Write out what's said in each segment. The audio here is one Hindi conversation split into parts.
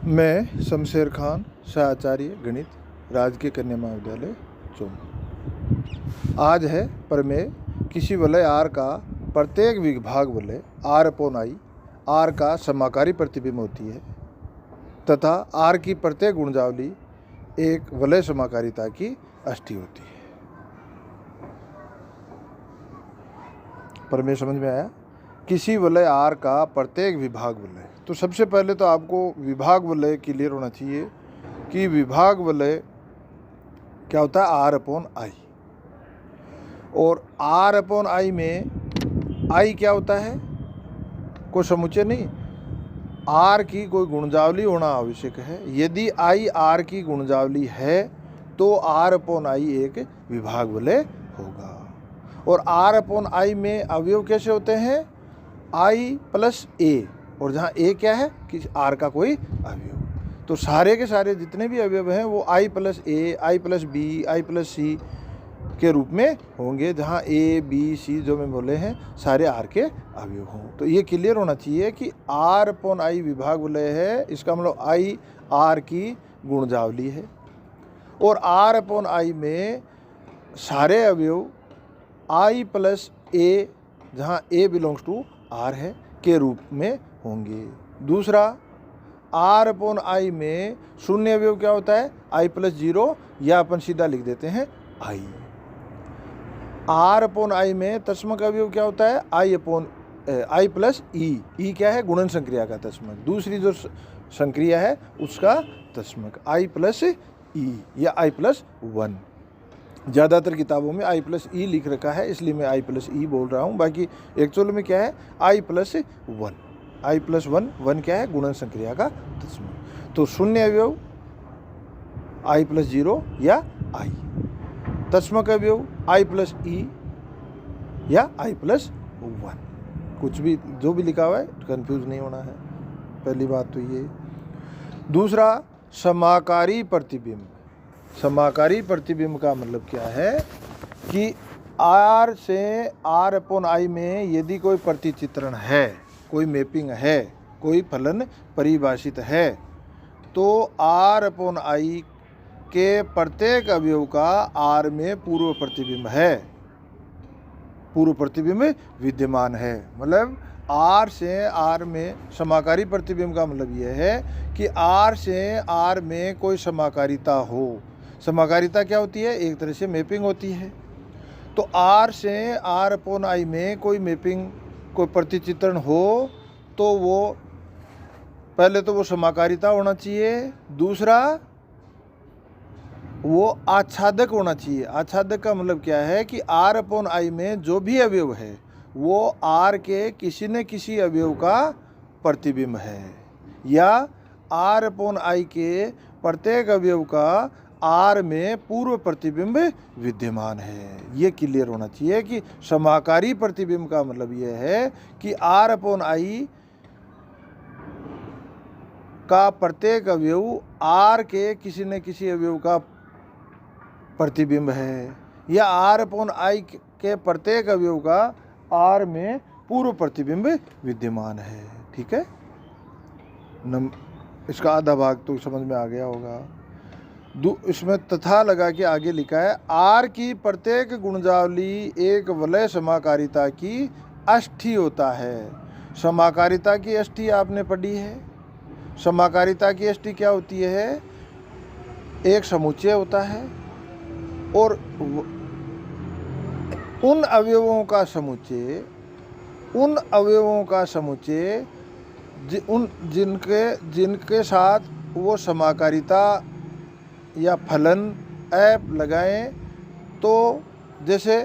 मैं शमशेर खान, सहाचार्य गणित, राजकीय कन्या महाविद्यालय चौम। आज है प्रमेय। किसी वलय आर का प्रत्येक विभाग वलय r/i आर का समाकारी प्रतिबिंब होती है तथा आर की प्रत्येक गुणजावली एक वलय समाकारिता की अष्टी होती है। प्रमेय समझ में आया? किसी वलय आर का प्रत्येक विभाग वलय, तो सबसे पहले तो आपको विभाग वलय क्लियर होना चाहिए कि विभाग वलय क्या होता है, r/i। और r/i में i क्या होता है? कोई समुच्चय नहीं, r की कोई गुणजावली होना आवश्यक है। यदि i r की गुणजावली है तो r/i एक विभाग वलय होगा। और r/i में अवयव कैसे होते हैं? i + a, और जहाँ a क्या है कि r का कोई अवयव। तो सारे के सारे जितने भी अवयव हैं वो i + a, i + b, i + c के रूप में होंगे, जहाँ a, b, c जो मैं बोले हैं सारे r के अवयव हों। तो ये क्लियर होना चाहिए कि r/i विभाग वलय है, इसका मतलब i r की गुणजावली है। और r/i में सारे अवयव i + a, जहाँ a बिलोंग्स टू r है, के रूप में होंगे। दूसरा, r/i में शून्य अवयव क्या होता है? i + 0, या अपन सीधा लिख देते हैं i। r/i में तस्मक अवयव क्या होता है? i + e। e क्या है? गुणन संक्रिया का तस्मक। दूसरी जो संक्रिया है उसका तस्मक i + e या i + 1। ज़्यादातर किताबों में i + e लिख रखा है, इसलिए मैं i + e बोल रहा हूँ। बाकी एक्चुअल में क्या है? i + 1। i + 1, 1 क्या है? गुणन संक्रिया का तस्मक। तो शून्य अवयव i + 0 या i, तस्मक अवयव i + e या i + 1। कुछ भी जो भी लिखा हुआ है कंफ्यूज नहीं होना है, पहली बात तो ये। दूसरा, समाकारी प्रतिबिंब। समाकारी प्रतिबिंब का मतलब क्या है कि r से r/i में यदि कोई प्रतिचित्रण है, कोई मैपिंग है, कोई फलन परिभाषित है, तो r/i के प्रत्येक अवयव का r में पूर्व प्रतिबिंब है, पूर्व प्रतिबिंब विद्यमान है। मतलब r से r में समाकारी प्रतिबिंब का मतलब यह है कि r से r में कोई समाकारिता हो। समाकारिता क्या होती है? एक तरह से मैपिंग होती है। तो r से r/i में कोई मैपिंग, कोई प्रतिचित्रण हो तो वो पहले तो वो समाकारिता होना चाहिए। दूसरा, वो आच्छादक होना चाहिए। आच्छादक का मतलब क्या है कि r/i में जो भी अवयव है वो r के किसी न किसी अवयव का प्रतिबिंब है, या r/i के प्रत्येक अवयव का r में पूर्व प्रतिबिंब विद्यमान है। ये क्लियर होना चाहिए कि समाकारी प्रतिबिंब का मतलब ये है कि r/i का प्रत्येक अवयव r के किसी न किसी अवयव का प्रतिबिंब है, या r/i के प्रत्येक अवयव का r में पूर्व प्रतिबिंब विद्यमान है। ठीक है, इसका आधा भाग तो समझ में आ गया होगा। इसमें तथा लगा के आगे लिखा है, r की प्रत्येक गुणजावली एक वलय समाकारिता की अष्टी होता है। समाकारिता की अष्टी आपने पढ़ी है। समाकारिता की अष्टी क्या होती है? एक समुच्चय होता है और उन अवयवों का समुच्चय जिनके साथ वो समाकारिता या फलन ऐप लगाएं। तो जैसे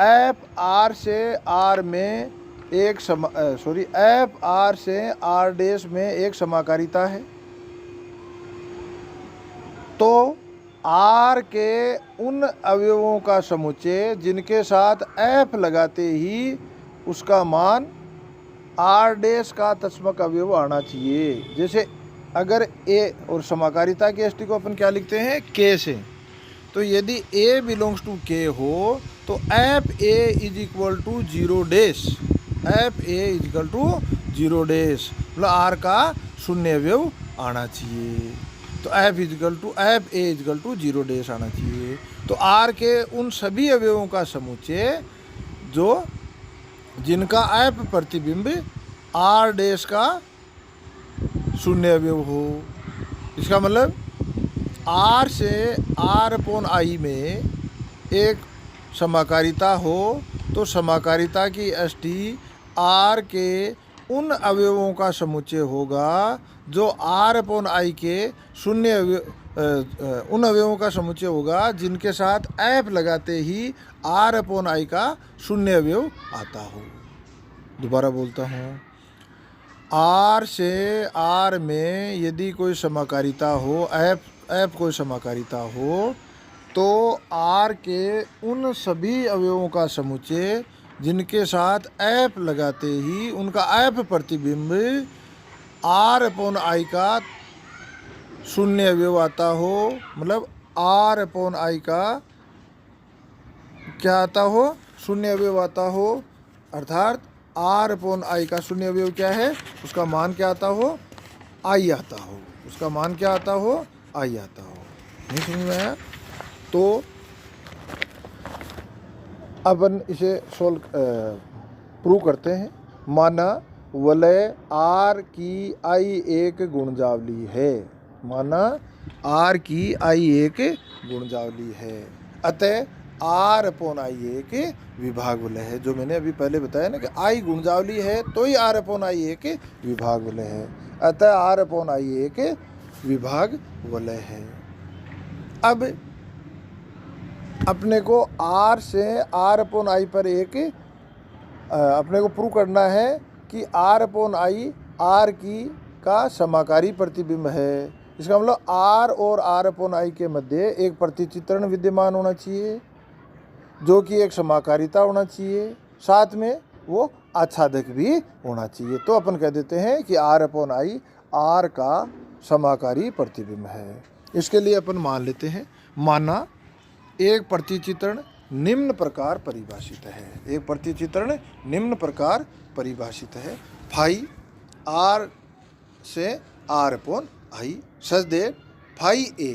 ऐप r से r में ऐप r से r' में एक समाकारिता है, तो r के उन अवयवों का समुच्चय जिनके साथ ऐप लगाते ही उसका मान r' का तस्मक अवयव आना चाहिए। जैसे अगर a, और समाकारिता की अष्टी को अपन क्या लिखते हैं? k से। तो यदि a बिलोंग्स टू k हो तो ऐप a = 0 डैश, ऐप a = 0 डैश, मतलब r का शून्य अवयव आना चाहिए। तो F A equal to 0 dash आना चाहिए। तो आर के उन सभी अवयवों का समुच्चय जो जिनका एफ प्रतिबिंब आर डैश का शून्य अवयव हो। इसका मतलब आर से आर अपॉन आई में एक समाकारिता हो तो समाकारिता की एसटी आर के उन अवयवों का समुच्चय होगा जो आर अपॉन आई के शून्य उन अवयवों का समुच्चय होगा जिनके साथ एफ लगाते ही आर अपॉन आई का शून्य अवयव आता हो। दोबारा बोलता हूँ, आर से आर में यदि कोई समाकारिता हो, एफ कोई समाकारिता हो, तो आर के उन सभी अवयवों का समुच्चय जिनके साथ एफ लगाते ही उनका एफ प्रतिबिंब आर अपॉन आई का शून्य अवयव आता हो। मतलब आर अपॉन आई का क्या आता हो? शून्य अवयव आता हो। अर्थात आर अपॉन आई का शून्य अवयव क्या है? उसका मान क्या आता हो? आई आता हो। उसका मान क्या आता हो? आई आता हो। नहीं समझ में आया? तो अपन इसे सोल्व प्रूव करते हैं। माना वलय आर की आई एक गुणजावली है। माना आर की आई एक गुणजावली है, अतः आर अपॉन आई एक विभाग वलय है। जो मैंने अभी पहले बताया ना कि आई गुणजावली है तो ही आर अपॉन आई एक विभाग वलय है, अतः आर अपॉन आई एक विभाग वलय है। अब अपने को आर से आर अपॉन आई पर एक अपने को प्रूव करना है कि आर अपॉन आई आर की का समाकारी प्रतिबिंब है। इसका मतलब आर और आर अपॉन आई के मध्य एक प्रतिचित्रण विद्यमान होना चाहिए जो कि एक समाकारिता होना चाहिए, साथ में वो आच्छादक भी होना चाहिए। तो अपन कह देते हैं कि आर अपॉन आई आर का समाकारी प्रतिबिंब है। इसके लिए अपन मान लेते हैं, माना एक प्रतिचित्रण निम्न प्रकार परिभाषित है। एक प्रतिचित्रण निम्न प्रकार परिभाषित है। फाई आर से R upon I such that phi A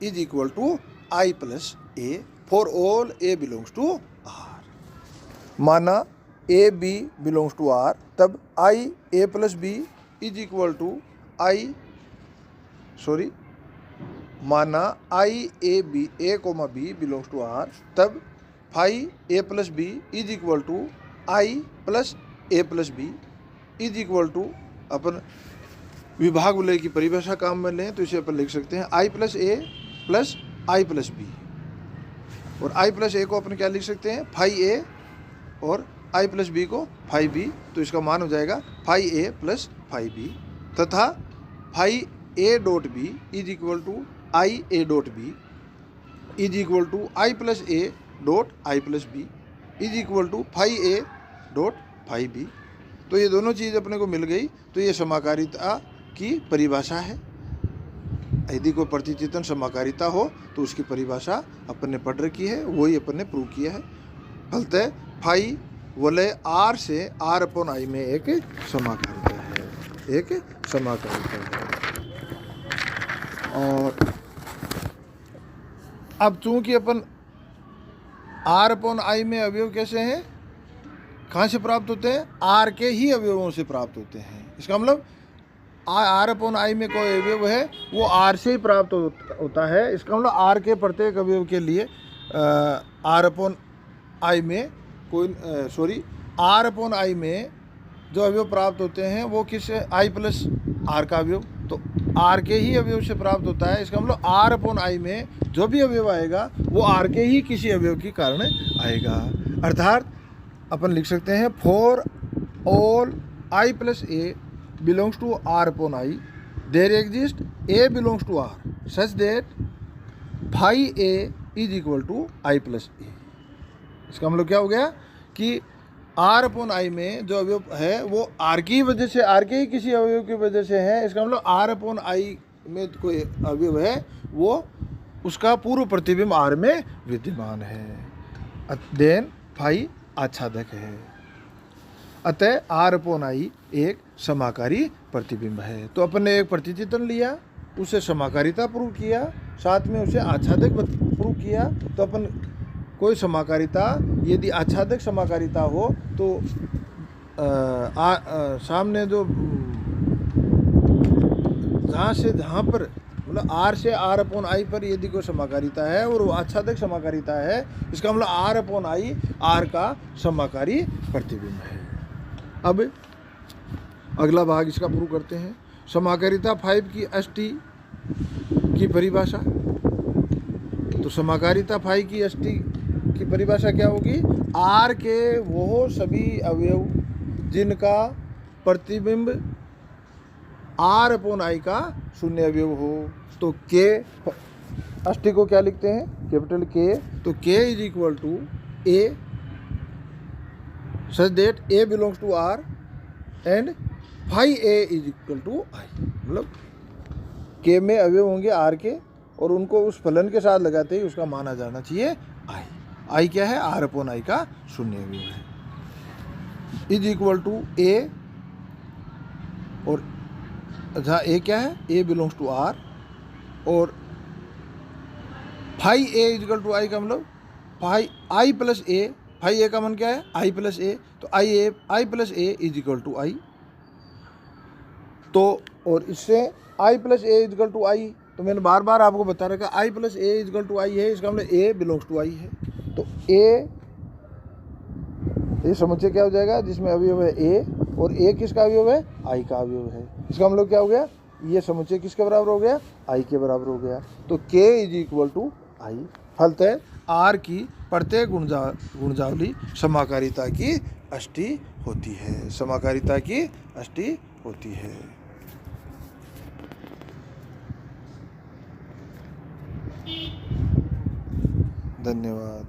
is equal to I plus A for all A belongs to R. माना A B belongs to R, तब I A plus B is equal to I माना I A B A comma B belongs to R, तब phi A plus B is equal to I plus A plus B is equal to, अपन विभाग वलय की परिभाषा काम में लें तो इसे अपन लिख सकते हैं आई plus A plus I plus B, और आई प्लस ए को अपन क्या लिख सकते हैं? फाई ए, और आई प्लस बी को फाई बी। तो इसका मान हो जाएगा phi A plus phi B, तथा phi A dot B is equal to I A dot B is equal to I plus A dot I plus B is equal to phi A dot phi B. तो ये दोनों चीज़ अपने को मिल गई। तो ये समाकारिता की परिभाषा है। यदि कोई प्रतिचित्रण समाकारिता हो तो उसकी परिभाषा अपन ने पढ़ रखी है, वही अपन ने प्रूव किया है। फलतः फाई वलय आर से आर अपॉन आई में एक समाकारिता है, एक समाकारिता है। और अब चूंकि अपन आर अपॉन आई में अवयव कैसे हैं, कहाँ से प्राप्त होते हैं? आर के ही अवयवों से प्राप्त होते हैं। इसका मतलब आर अपॉन आई में कोई अवयव है वो आर से ही प्राप्त होता है। इसका मतलब आर के प्रत्येक अवयव के लिए आर अपॉन आई में आर अपॉन आई में जो अवयव प्राप्त होते हैं वो किस आई प्लस आर का अवयव, तो आर के ही अवयव से प्राप्त होता है। इसका मतलब आर अपॉन आई में जो भी अवयव आएगा वो आर के ही किसी अवयव के कारण आएगा। अर्थात अपन लिख सकते हैं for all I plus A belongs to R upon I there exist A belongs to R such that phi A is equal to I plus A. इसका मतलब क्या हो गया कि आर अपॉन आई में जो अवयव है वो आर की वजह से, आर के ही किसी अवयव की वजह से है। इसका मतलब आर अपॉन आई में कोई अवयव है वो उसका पूर्व प्रतिबिंब आर में विद्यमान है, देन फाई आच्छादक है। अतः आर अपॉन आई एक समाकारी प्रतिबिंब है। तो अपन ने एक प्रतिचित्रण लिया, उसे समाकारिता प्रूव किया, साथ में उसे आच्छादक प्रूव किया। तो अपन कोई समाकारिता यदि आच्छादक समाकारिता हो तो सामने जो जहाँ पर मतलब आर से आर अपॉन आई पर यदि कोई समाकारिता है और वो आच्छादक समाकारिता है, इसका मतलब आर अपॉन आई आर का समाकारी प्रतिबिंब है। अब अगला भाग इसका प्रूव करते हैं। समाकारिता 5 की एसटी की परिभाषा। तो समाकारिता 5 की एसटी की परिभाषा क्या होगी? आर के वो सभी अवयव जिनका प्रतिबिंब आर अपॉन आई का शून्य अवयव हो। तो के एसटी को क्या लिखते हैं? Capital K. तो K is equal to A such that A belongs to R and phi A is equal to I. मतलब के में अवयव होंगे आर के और उनको उस फलन के साथ लगाते ही उसका माना जाना चाहिए आई। आई क्या है? आर अपॉन आई का शून्य अवयव है। इज इक्वल टू ए, और जहाँ ए क्या है? ए बिलोंग्स टू आर, और phi A is equal to I का मतलब phi I plus A. Phi A का मान क्या है? I plus A. तो I plus A is equal to I. तो और इससे I plus A is equal to I, तो मैंने बार बार आपको बता रखा I plus A is equal to I है, इसका मतलब ए बिलोंग्स टू आई है। तो ए ये समुच्चय क्या हो जाएगा? जिसमें अवयव है ए, और ए किसका अवयव है? आई का अवयव है। इसका मतलब क्या हो गया? ये समुच्चय किसके बराबर हो गया? आई के बराबर हो गया। तो के इज इक्वल टू आई। फलतः आर की प्रत्येक गुणजावली समाकारिता की अष्टी होती है। समाकारिता की अष्टी होती है। धन्यवाद।